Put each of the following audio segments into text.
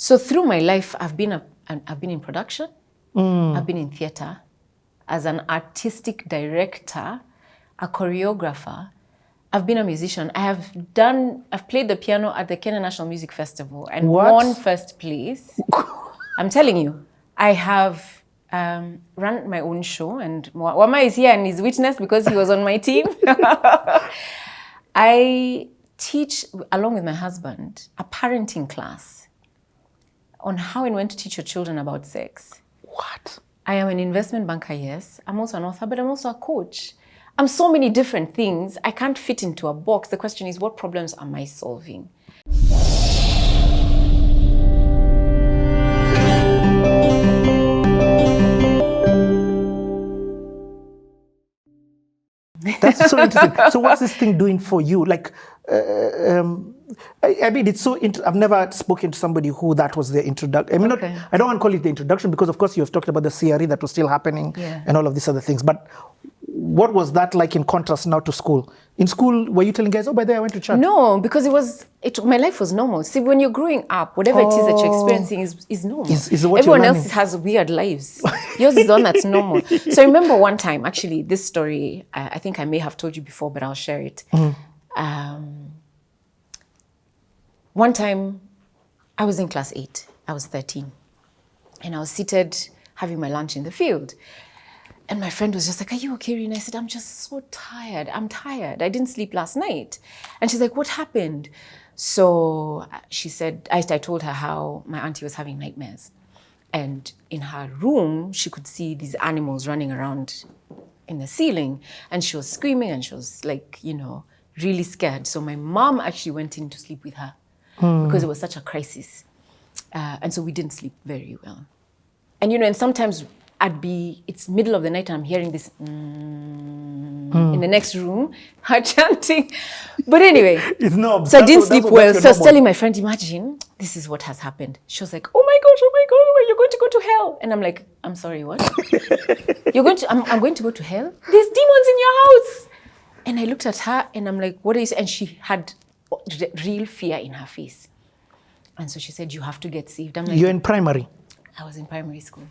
So through my life, I've been in production, I've been in theater, as an artistic director, a choreographer. I've been a musician. I've played the piano at the Kenya National Music Festival and won first place. I'm telling you, I have run my own show, and Wama is here and is witness because he was on my team. I teach, along with my husband, a parenting class on how and when to teach your children about sex. What? I am an investment banker, yes. I'm also an author, but I'm also a coach. I'm so many different things. I can't fit into a box. The question is, what problems am I solving? That's so interesting. So what's this thing doing for you? Like, I mean, it's so I've never spoken to somebody who that was their introduction. I mean, I don't want to call it the introduction because, of course, you have talked about the CRE that was still happening and all of these other things. But what was that like in contrast now to school? In school, were you telling guys, oh, by the way, I went to church? No, because my life was normal. See, when you're growing up, whatever it is that you're experiencing is normal. Everyone else has weird lives. Yours is the one that's normal. So I remember one time, actually, this story, I think I may have told you before, but I'll share it. One time, I was in class 8. I was 13. And I was seated having my lunch in the field. And my friend was just like, are you okay, Rina? I said, I'm just so tired. I'm tired. I didn't sleep last night. And she's like, what happened? So she said, I told her how my auntie was having nightmares. And in her room, she could see these animals running around in the ceiling. And she was screaming and she was like, really scared. So my mom actually went in to sleep with her because it was such a crisis. And so we didn't sleep very well. And, and sometimes it's middle of the night and I'm hearing this in the next room, her chanting. But anyway, so I didn't sleep well. So I was telling my friend, imagine, this is what has happened. She was like, oh my God, you're going to go to hell. And I'm like, I'm sorry, what? I'm going to go to hell? There's demons in your house. And I looked at her and I'm like, what are you saying? And she had real fear in her face. And so she said, you have to get saved. I'm like, you're in primary? I was in primary school.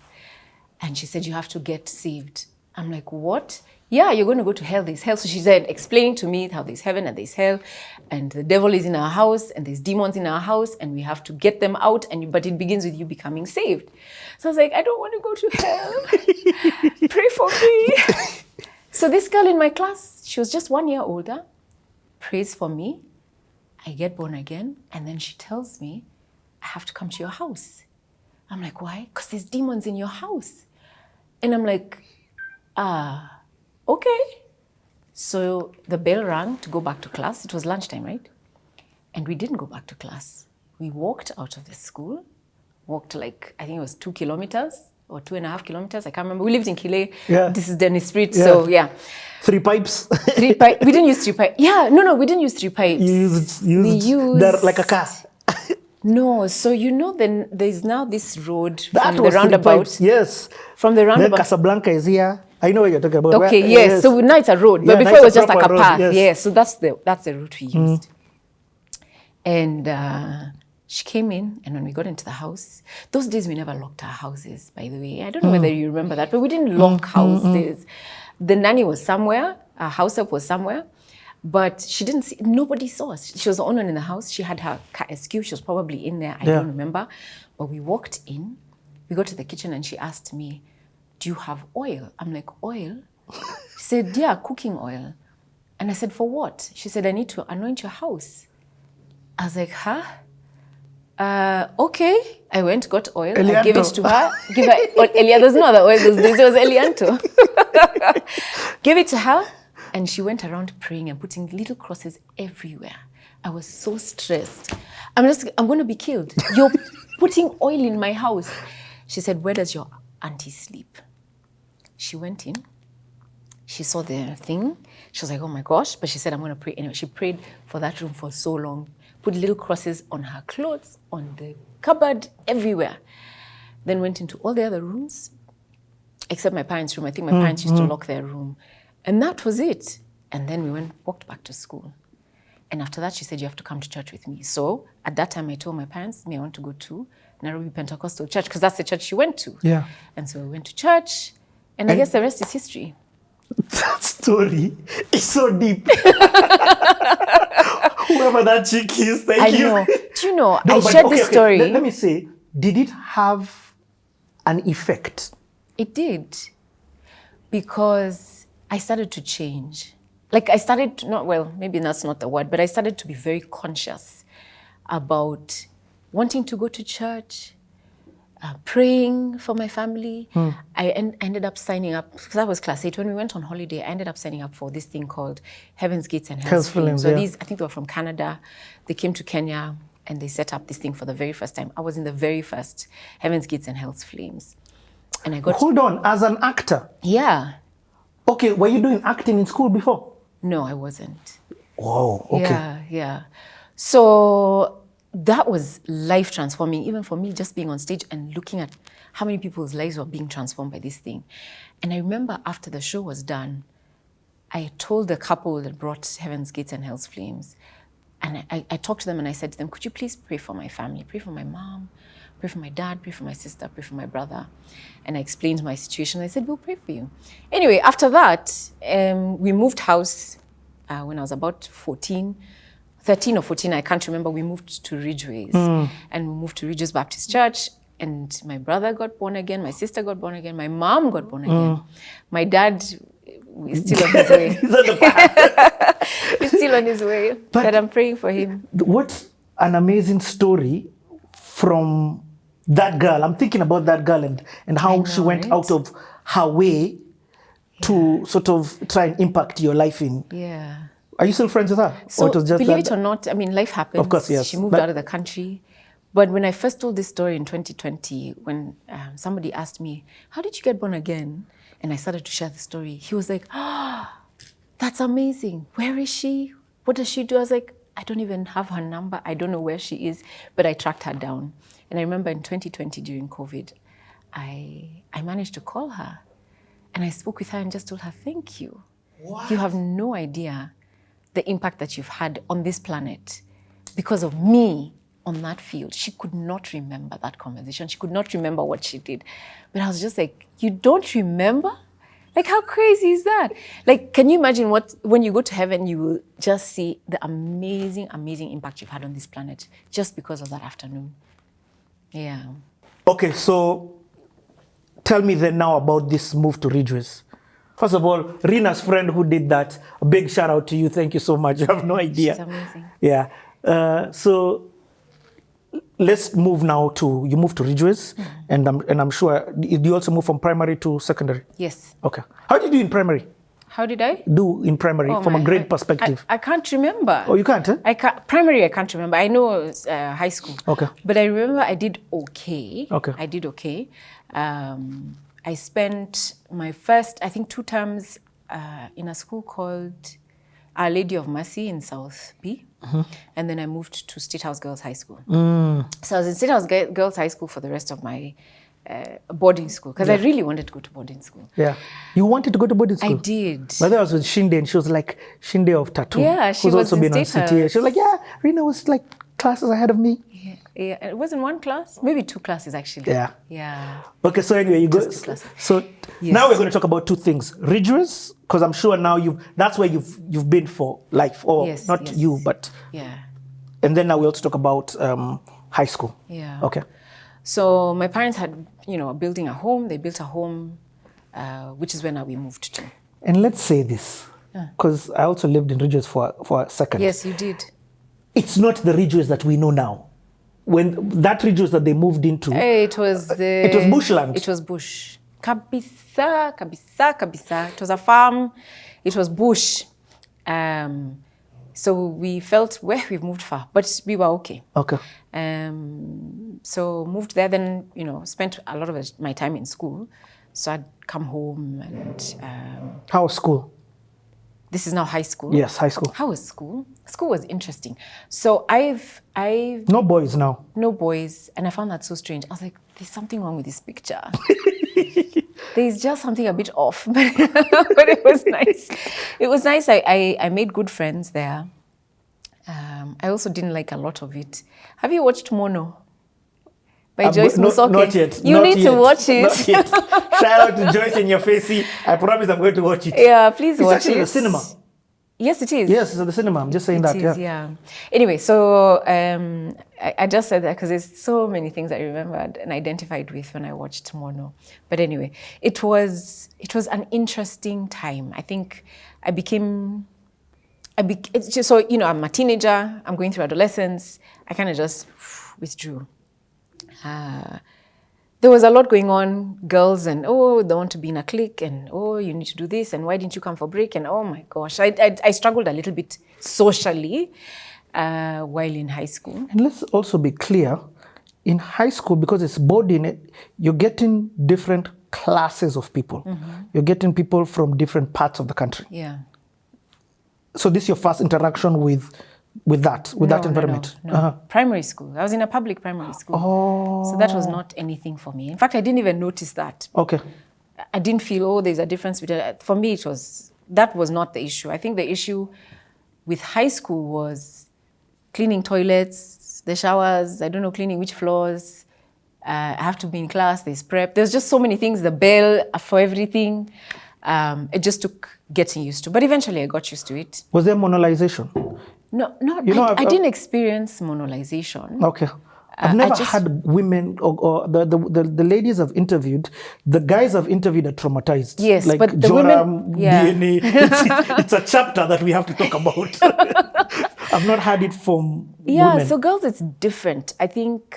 And she said, you have to get saved. I'm like, what? Yeah, you're going to go to hell. There's hell. So she said, explaining to me how there's heaven and there's hell. And the devil is in our house and there's demons in our house and we have to get them out. But it begins with you becoming saved. So I was like, I don't want to go to hell. Pray for me. So this girl in my class, she was just 1 year older, prays for me. I get born again. And then she tells me, I have to come to your house. I'm like, why? Because there's demons in your house. And I'm like, okay. So the bell rang to go back to class. It was lunchtime, right? And we didn't go back to class. We walked out of the school, walked I think it was 2 kilometers or 2.5 kilometers. I can't remember. We lived in Kile. Yeah. This is Dennis Street. Yeah. So yeah. 3 pipes. 3 pipes. We didn't use 3 pipes. Yeah, no, we didn't use 3 pipes. We used like a car. No, so then there's now this road from the roundabout. Pipes, yes. From the roundabout. Then Casablanca is here. I know what you're talking about. Okay, yes. So now it's a road, but before it was just like a path. Yes. Yeah, so that's the route we used. And she came in, and when we got into the house, those days we never locked our houses, by the way. I don't know whether you remember that, but we didn't lock houses. The nanny was somewhere, our house help was somewhere. But she didn't see, nobody saw us. She was the only one in the house. She had her SQ, she was probably in there, I don't remember. But we walked in, we got to the kitchen and she asked me, do you have oil? I'm like, oil? She said, yeah, cooking oil. And I said, for what? She said, I need to anoint your house. I was like, huh? Okay. I went, got oil, Elianto. I gave it to her. There's no other oil those days, it was Elianto. Gave it to her. And she went around praying and putting little crosses everywhere. I was so stressed. I'm going to be killed. You're putting oil in my house. She said, where does your auntie sleep? She went in. She saw the thing. She was like, oh my gosh. But she said, I'm going to pray. Anyway, she prayed for that room for so long. Put little crosses on her clothes, on the cupboard, everywhere. Then went into all the other rooms, except my parents' room. I think my parents used to lock their room. And that was it. And then we walked back to school. And after that, she said, you have to come to church with me. So at that time, I told my parents, I want to go to Nairobi Pentecostal Church, because that's the church she went to. Yeah. And so we went to church, and I guess the rest is history. That story is so deep. Whoever that chick is, thank you. I know. Do you know, I shared this story. Let me say, did it have an effect? It did. Because I started to change. Like I started, maybe that's not the word, but I started to be very conscious about wanting to go to church, praying for my family. I ended up signing up, because I was class 8. When we went on holiday, I ended up signing up for this thing called Heaven's Gates and Hell's Flames. So these, I think they were from Canada. They came to Kenya and they set up this thing for the very first time. I was in the very first Heaven's Gates and Hell's Flames. And I got... Hold on, as an actor? Yeah. Okay, were you doing acting in school before? No, I wasn't. Whoa, okay. Yeah. So that was life transforming, even for me, just being on stage and looking at how many people's lives were being transformed by this thing. And I remember after the show was done, I told the couple that brought Heaven's Gates and Hell's Flames, and I talked to them and I said to them, could you please pray for my family, pray for my mom, pray for my dad, pray for my sister, pray for my brother. And I explained my situation. I said, we'll pray for you. Anyway, after that, we moved house when I was about 13 or 14, I can't remember. We moved to Ridgeways. And we moved to Ridgeways Baptist Church. And my brother got born again. My sister got born again. My mom got born again. My dad is still on his way. He's on the path. He's still on his way. But I'm praying for him. What an amazing story from that girl. I'm thinking about that girl and how she went out of her way to sort of try and impact your life in. Yeah. Are you still friends with her? So, or it was just believe it or not, I mean, life happens. Of course, yes. She moved out of the country. But when I first told this story in 2020, when somebody asked me, how did you get born again? And I started to share the story. He was like, that's amazing. Where is she? What does she do? I was like, I don't even have her number. I don't know where she is, but I tracked her down. And I remember in 2020 during COVID, I managed to call her. And I spoke with her and just told her, thank you. What? You have no idea the impact that you've had on this planet because of me on that field. She could not remember that conversation. She could not remember what she did. But I was just like, you don't remember? Like, how crazy is that? Like, can you imagine when you go to heaven, you will just see the amazing, amazing impact you've had on this planet just because of that afternoon. Yeah. Okay, so tell me then now about this move to Ridgeways. First of all, Rina's friend who did that, a big shout out to you. Thank you so much. You have no idea. She's amazing. Yeah. So let's move now to, you moved to Ridgeways, and I'm sure, you also moved from primary to secondary? Yes. Okay. How did you do in primary? How did I? Do in primary from a grade perspective? I can't remember. Oh, you can't, eh? Primary, I can't remember. I know it was, high school. Okay. But I remember I did okay. Okay. I did okay. I spent my first, I think, 2 terms in a school called Our Lady of Mercy in South B. And then I moved to State House Girls High School. So I was in State House Girls High School for the rest of my boarding school, because I really wanted to go to boarding school. Yeah. You wanted to go to boarding school? I did. But I was with Shinde, and she was like Shinde of Tattoo. Yeah, she who's was also in been on State CTA. House. She was like, yeah, Rina was like classes ahead of me. Yeah, it wasn't 1 class, maybe 2 classes actually. Yeah. Okay, so anyway, you go. So now we're going to talk about 2 things: Ridgeways, because I'm sure now that's where you've been for life, or not you, but and then now we also talk about high school. Yeah. Okay. So my parents had, building a home. They built a home, which is where now we moved to. And let's say this, because I also lived in Ridgeways for a second. Yes, you did. It's not the Ridgeways that we know now. When that Ridgeways that they moved into, it was bushland. It was bush. Kabisa. It was a farm. It was bush. So we felt, we've moved far, but we were okay. Okay. So moved there, then, spent a lot of my time in school. So I'd come home and... How was school? This is now high school. Yes, high school. How was school? School was interesting. So I've no boys now. No boys, and I found that so strange. I was like, there's something wrong with this picture. There's just something a bit off, but it was nice. It was nice. I made good friends there. I also didn't like a lot of it. Have you watched Mono? By Joyce Musoke? Not yet. You need to watch it. Not yet. Shout out to Joyce in your facey. I promise I'm going to watch it. Yeah, please watch it. It's actually the cinema. Yes, it is. Yes, it's at the cinema. I'm just saying that. Yeah. Anyway, so I just said that because there's so many things I remembered and identified with when I watched Mono. But anyway, it was an interesting time. I think it's just, so, you know, I'm a teenager. I'm going through adolescence. I kind of just withdrew. There was a lot going on, girls, and they want to be in a clique, and you need to do this, and why didn't you come for break? And oh my gosh, I struggled a little bit socially while in high school. And let's also be clear, in high school, because it's boarding, you're getting different classes of people. You're getting people from different parts of the country. Yeah. So this is your first interaction with that environment? No. Primary school. I was in a public primary school. So that was not anything for me. In fact, I didn't even notice that. Okay. I didn't feel, there's a difference between, for me, that was not the issue. I think the issue with high school was cleaning toilets, the showers, cleaning which floors. I have to be in class, there's prep. There's just so many things, the bell for everything. It just took getting used to. But eventually I got used to it. Was there monolization? No, I didn't experience monolization. Okay. I've never had women or the ladies I've interviewed, the guys I've interviewed are traumatized. Yes, like but the Joram, women, yeah. DNA, it's a chapter that we have to talk about. I've not had it from women. So girls, it's different. I think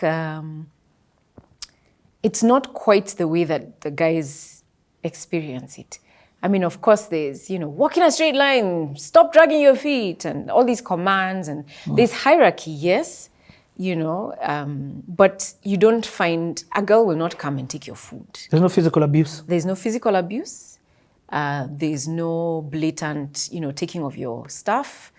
it's not quite the way that the guys experience it. I mean, of course, there's, walk in a straight line, stop dragging your feet, and all these commands, and there's hierarchy, yes, but you don't find, a girl will not come and take your food. There's no physical abuse? There's no physical abuse. There's no blatant, taking of your stuff.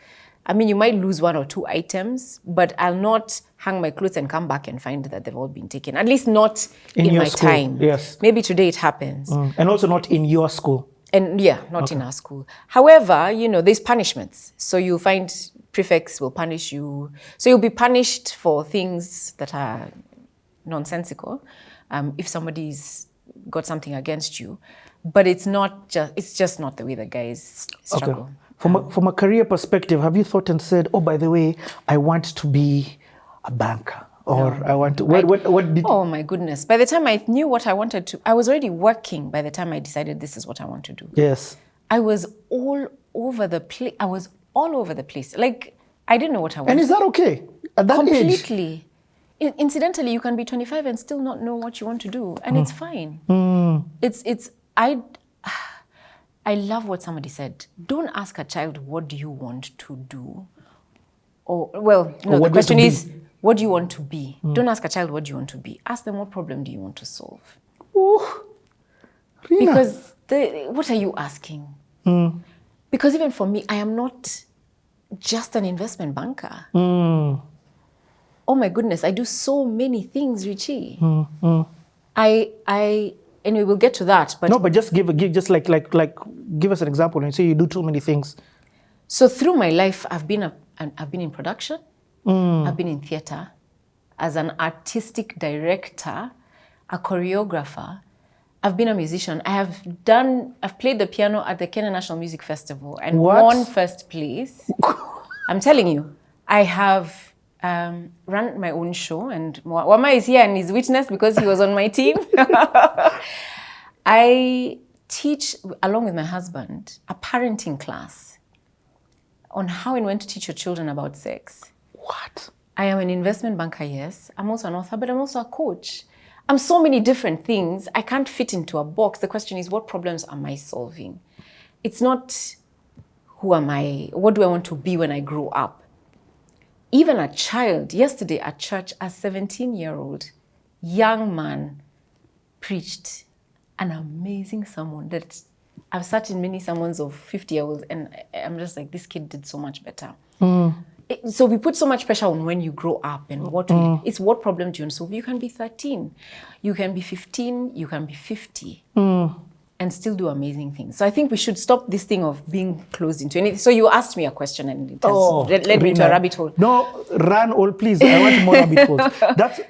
I mean, you might lose one or two items, but I'll not hang my clothes and come back and find that they've all been taken. At least not in my school. time. Yes. Maybe today it happens. And also not in your school. And not in our school. However, there's punishments. So you'll find prefects will punish you. So you'll be punished for things that are nonsensical if somebody's got something against you. But it's just not the way the guys struggle. Okay. From a career perspective, have you thought and said, by the way, I want to be a banker? Or I want to, what did... Oh my goodness. By the time I knew what I wanted to, I was already working by the time I decided this is what I want to do. Yes. I was all over the place. Like, I didn't know what I wanted. And is that okay? At that age? Completely. Incidentally, you can be 25 and still not know what you want to do. And it's fine. I love what somebody said. Don't ask a child, what do you want to do? The question is, what do you want to be? Don't ask a child, what do you want to be? Ask them, what problem do you want to solve? Ooh, Rina. Because what are you asking? Because even for me, I am not just an investment banker. Oh my goodness, I do so many things, Richie. Anyway, we'll get to that. But no, but just give us an example and say you do too many things. So through my life, I've been in production. I've been in theater as an artistic director, a choreographer. I've been a musician. I've played the piano at the Kenya National Music Festival and won first place. I'm telling you, I have run my own show, and Wama is here and is witness because he was on my team. I teach, along with my husband, a parenting class on how and when to teach your children about sex. What? I am an investment banker, yes. I'm also an author, but I'm also a coach. I'm so many different things. I can't fit into a box. The question is, what problems am I solving? It's not, who am I? What do I want to be when I grow up? Even a child, yesterday at church, a 17-year-old young man preached an amazing sermon that I've sat in many sermons of 50-year-olds, and I'm just like, this kid did so much better. So we put so much pressure on when you grow up and it's what problem do you want to solve? You can be 13, you can be 15, you can be 50. And and still do amazing things. So I think we should stop this thing of being closed into anything. So you asked me a question and it has led me to a rabbit hole. No, run all, please. I want more rabbit holes.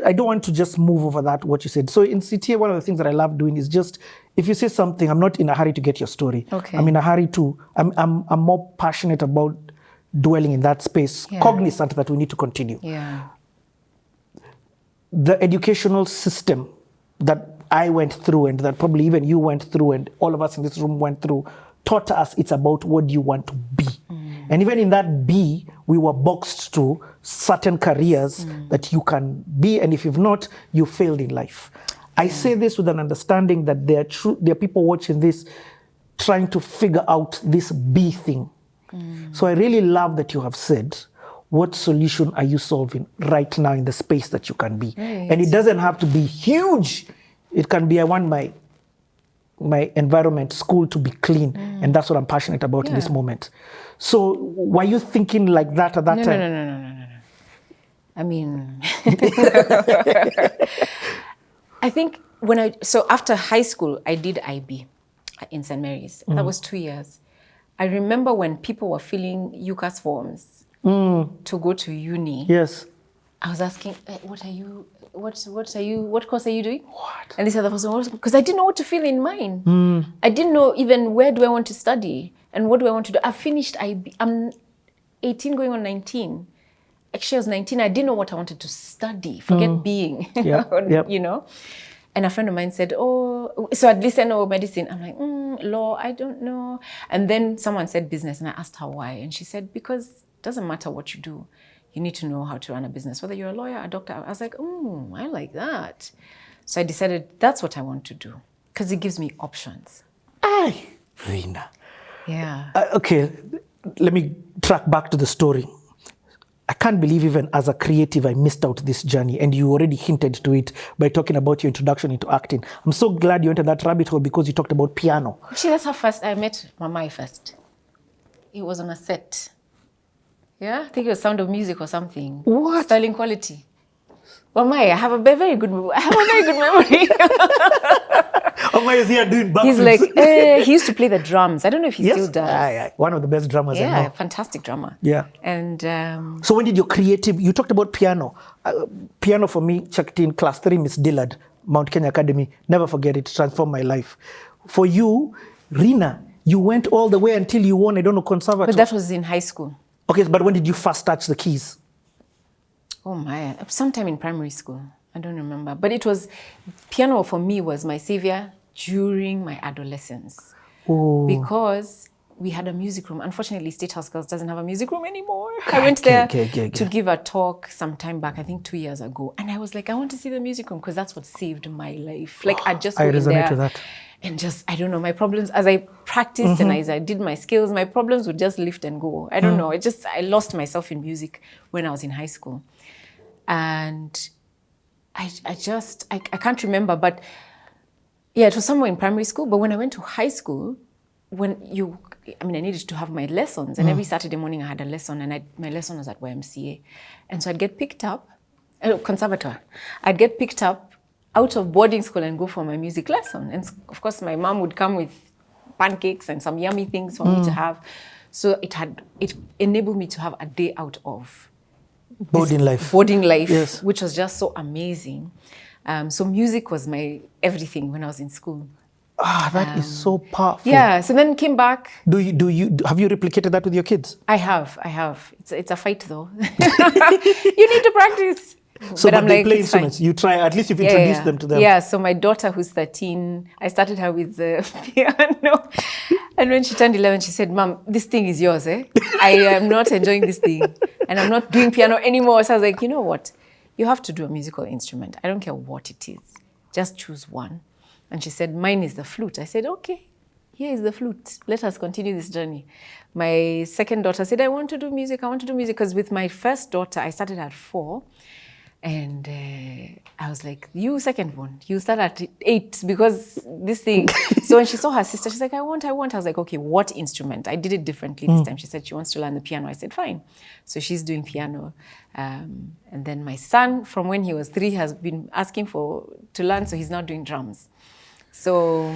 I don't want to just move over that, what you said. So in CTA, one of the things that I love doing is just, if you say something, I'm not in a hurry to get your story. Okay. I'm in a hurry to, I'm more passionate about dwelling in that space, cognizant that we need to continue. Yeah. The educational system that I went through and that probably even you went through and all of us in this room went through taught us it's about what you want to be. And even in that be, we were boxed to certain careers that you can be, and if you've not, you failed in life. I say this with an understanding that there are people watching this trying to figure out this be thing. So I really love that you have said, what solution are you solving right now in the space that you can be? Right. And it doesn't have to be huge. It can be, I want my environment, school to be clean. And that's what I'm passionate about in this moment. So were you thinking like that at that time? No. I mean, I think so after high school, I did IB in St. Mary's. That was 2 years. I remember when people were filling UCAS forms to go to uni. Yes. I was asking, what course are you doing? What? And this other person, because I didn't know what to fill in mine. I didn't know even where do I want to study and what do I want to do. I finished IB. I'm 18 going on 19. Actually, I was 19. I didn't know what I wanted to study. Forget being, you know. And a friend of mine said, oh, so I'd listen, medicine. I'm like, law, I don't know. And then someone said business, and I asked her why. And she said, because it doesn't matter what you do. You need to know how to run a business, whether you're a lawyer, a doctor. I was like, I like that. So I decided that's what I want to do because it gives me options. Aye, Rina. Yeah. Okay, let me track back to the story. I can't believe even as a creative, I missed out this journey, and you already hinted to it by talking about your introduction into acting. I'm so glad you entered that rabbit hole because you talked about piano. Actually, that's how first I met Mamai first. It was on a set. Yeah, I think it was Sound of Music or something. What? Sterling Quality. Mamai, I have a very good memory. Mamai is here doing backflips. He's like, he used to play the drums. I don't know if he still does. Aye. One of the best drummers I know. Yeah, fantastic drummer. Yeah. And so when did your creative, you talked about piano. Piano for me, checked in class 3, Miss Dillard, Mount Kenya Academy. Never forget it, transformed my life. For you, Rina, you went all the way until you won, I don't know, conservatoire. But that was in high school. Okay, but when did you first touch the keys? Oh my, sometime in primary school. I don't remember. But it was, piano for me was my savior during my adolescence. Oh. Because we had a music room. Unfortunately, State House Girls doesn't have a music room anymore. I went there to give a talk some time back, I think 2 years ago. And I was like, I want to see the music room because that's what saved my life. Like I just go in there with that. And just, I don't know, my problems, as I practiced and as I did my skills, my problems would just lift and go. I don't know. I lost myself in music when I was in high school. And I can't remember, but yeah, it was somewhere in primary school. But when I went to high school, I needed to have my lessons. And every Saturday morning I had a lesson, and my lesson was at YMCA. And so I'd get picked up, conservatoire. I'd get picked up out of boarding school and go for my music lesson. And of course, my mom would come with pancakes and some yummy things for me to have. So it enabled me to have a day out of boarding life, yes. Which was just so amazing. So music was my everything when I was in school. That is so powerful. Yeah. So then came back. Have you replicated that with your kids? I have. It's a fight though. You need to practice. So but they play instruments. You try, at least you've introduced them to them. Yeah, so my daughter who's 13, I started her with the piano. And when she turned 11, she said, Mom, this thing is yours, eh? I am not enjoying this thing. And I'm not doing piano anymore. So I was like, you know what? You have to do a musical instrument. I don't care what it is. Just choose one. And she said, mine is the flute. I said, okay, here is the flute. Let us continue this journey. My second daughter said, I want to do music. Because with my first daughter, I started at 4. And I was like, you second one, you start at 8 because this thing. So when she saw her sister, she's like, I want. I was like, okay, what instrument? I did it differently this time. She said she wants to learn the piano. I said, fine. So she's doing piano. And then my son, from when he was 3, has been asking to learn. So he's now doing drums. So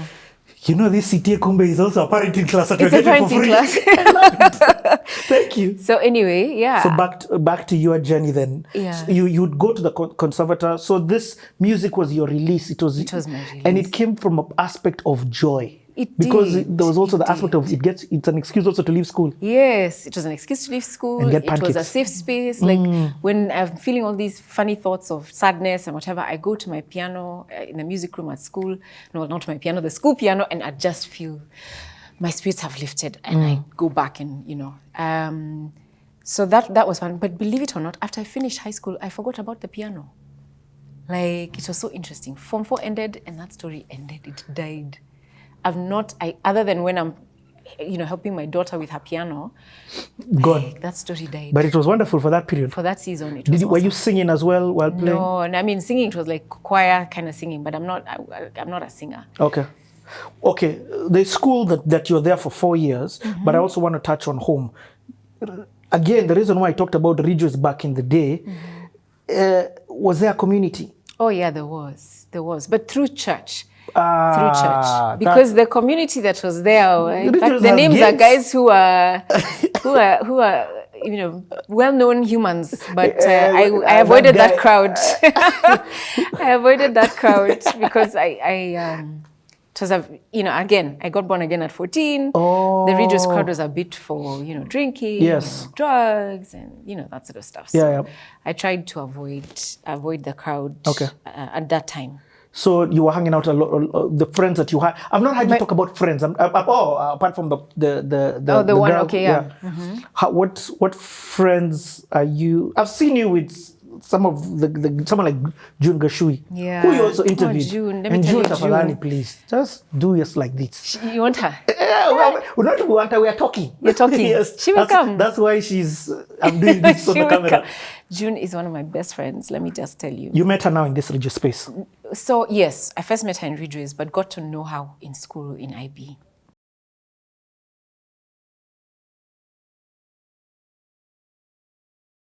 You know, this CTA Kumbe is also a parenting class that It's you're a getting for parenting free. class. I love it. Thank you. So anyway, yeah. So back to your journey then. Yeah. So you'd go to the conservator. So this music was your release. It was my release. And it came from an aspect of joy. It because did. There was also the aspect of it's an excuse also to leave school. Yes, it was an excuse to leave school. And get it was a pancakes. safe space. Like when I'm feeling all these funny thoughts of sadness and whatever, I go to my piano in the music room at school. No, not my piano, the school piano, and I just feel my spirits have lifted, and I go back and so that was fun. But believe it or not, after I finished high school, I forgot about the piano. Like, it was so interesting. Form 4 ended, and that story ended. It died. Other than when I'm, helping my daughter with her piano, Gone. that story died. But it was wonderful for that period. For that season, it was Were you singing as well while playing? No, I mean, singing, it was like choir kind of singing, but I'm not a singer. Okay. The school that you're there for 4 years, but I also want to touch on home. Again, the reason why I talked about Rejoice back in the day, was there a community? Oh yeah, there was, but through church. Because the community that was there, in fact, the names are guys who are well-known humans, but I avoided that crowd. I avoided that crowd because it was again, I got born again at 14. Oh. The religious crowd was a bit for, drinking, yes, drugs, and, that sort of stuff. So I tried to avoid the crowd at that time. So you were hanging out a lot, the friends that you had. I've not heard you talk about friends. Apart from the one, girl, okay, yeah. What friends are you? I've seen you with someone like June Gashui, who you also interviewed. June, let me and tell June, you, Tafadhali, please just do us like this. You want her? We not want her. We are talking. You're talking. Yes, she will come. That's why I'm doing this on the camera. Come. June is one of my best friends. Let me just tell you. You met her now in this religious space. So yes, I first met her in Rejoice, but got to know her in school in IB.